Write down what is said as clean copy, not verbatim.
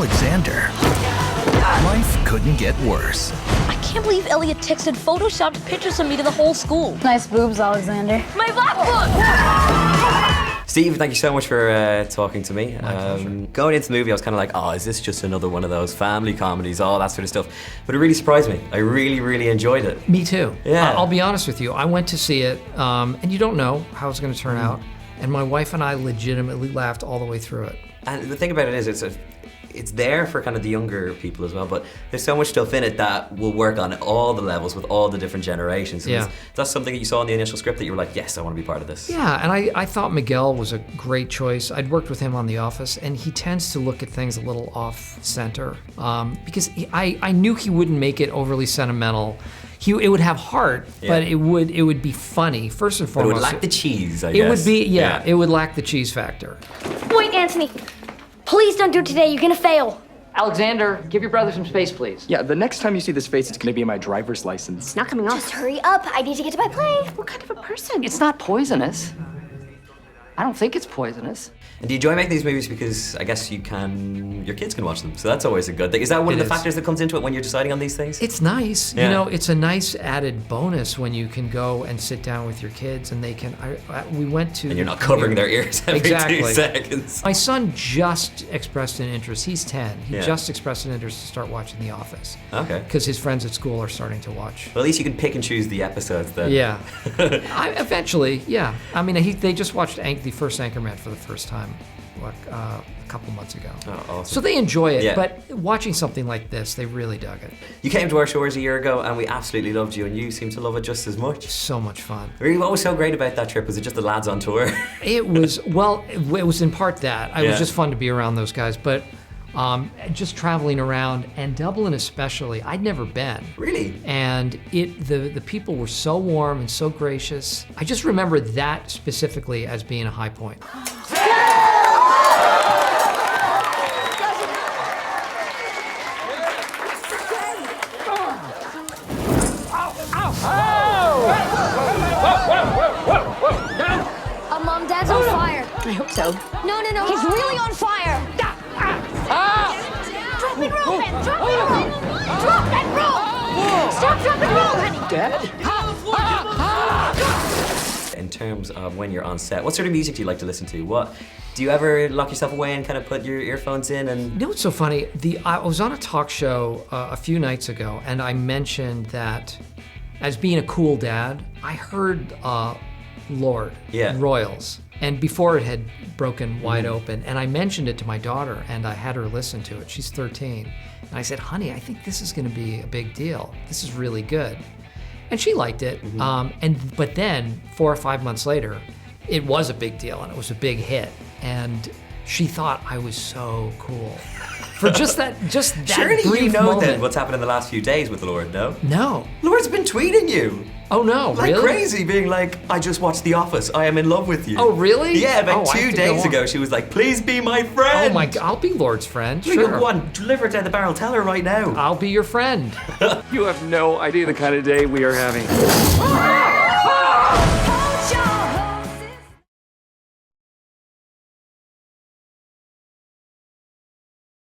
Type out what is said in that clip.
Alexander, life couldn't get worse. I can't believe Elliot texted photoshopped pictures of me to the whole school. Nice boobs, Alexander. My black book! Steve, thank you so much for talking to me. Going into the movie, I was kind of like, oh, is this just another one of those family comedies, all that sort of stuff? But it really surprised me. I really, really enjoyed it. Me too. Yeah. I'll be honest with you. I went to see it, and you don't know how it's going to turn out. And my wife and I legitimately laughed all the way through it. And the thing about it is, it's there for kind of the younger people as well, but there's so much stuff in it that will work on all the levels with all the different generations. Yeah. That's something that you saw in the initial script that you were like, yes, I want to be part of this. Yeah, and I thought Miguel was a great choice. I'd worked with him on The Office, and he tends to look at things a little off-center because I knew he wouldn't make it overly sentimental. It would have heart, but it would be funny, first and But it foremost. would lack the cheese, I It guess. would be, it would lack the cheese factor. Wait, Anthony. Please don't do it today. You're gonna fail. Alexander, give your brother some space, please. Yeah, the next time you see this face, it's gonna be in my driver's license. It's not coming off. Just hurry up. I need to get to my plane. What kind of a person? It's not poisonous. I don't think it's poisonous. And do you enjoy making these movies because I guess your kids can watch them, so that's always a good thing. Is that one of the factors that comes into it when you're deciding on these things? It's nice. Yeah. You know, it's a nice added bonus when you can go and sit down with your kids and they can, we went to... And you're not covering their ears every 2 seconds. My son just expressed an interest. He's 10. He Yeah. just expressed an interest to start watching The Office. Okay. Because his friends at school are starting to watch. Well, at least you can pick and choose the episodes then. Yeah. Eventually, yeah. I mean, they just watched the first Anchorman for the first time a couple months ago. Oh, awesome. So they enjoy it, Yeah. but watching something like this, they really dug it. You came to our shores a year ago and we absolutely loved you, and you seem to love it just as much. So much fun. Really, what was so great about that trip? Was it just the lads on tour? It was, well, it was in part that. It Yeah. was just fun to be around those guys, but just traveling around, and Dublin especially, I'd never been. Really? And the people were so warm and so gracious. I just remember that specifically as being a high point. Mom, Dad's on fire. I hope so. No, he's really on fire. Drop and roll, man. Drop and roll. Drop and roll. Stop, drop and roll, honey. In terms of when you're on set, what sort of music do you like to listen to? Do you ever lock yourself away and kind of put your earphones in and... You know what's so funny? I was on a talk show a few nights ago, and I mentioned that as being a cool dad, I heard Lorde, Royals, and before it had broken wide open, and I mentioned it to my daughter, and I had her listen to it. She's 13, and I said, honey, I think this is gonna be a big deal. This is really good. And she liked it, but then 4 or 5 months later, it was a big deal, and it was a big hit, and she thought I was so cool. For just that Surely brief you know moment. then what's happened in the last few days with Lorde, no? No. Lorde's been tweeting you. Oh no, Like really? crazy, being like, I just watched The Office, I am in love with you. Oh really? Yeah, about I have 2 to days go on. ago, she was like, please be my friend. Oh my God, I'll be Lorde's friend, You sure. go on, deliver it down the barrel, tell her right now. I'll be your friend. You have no idea the kind of day we are having.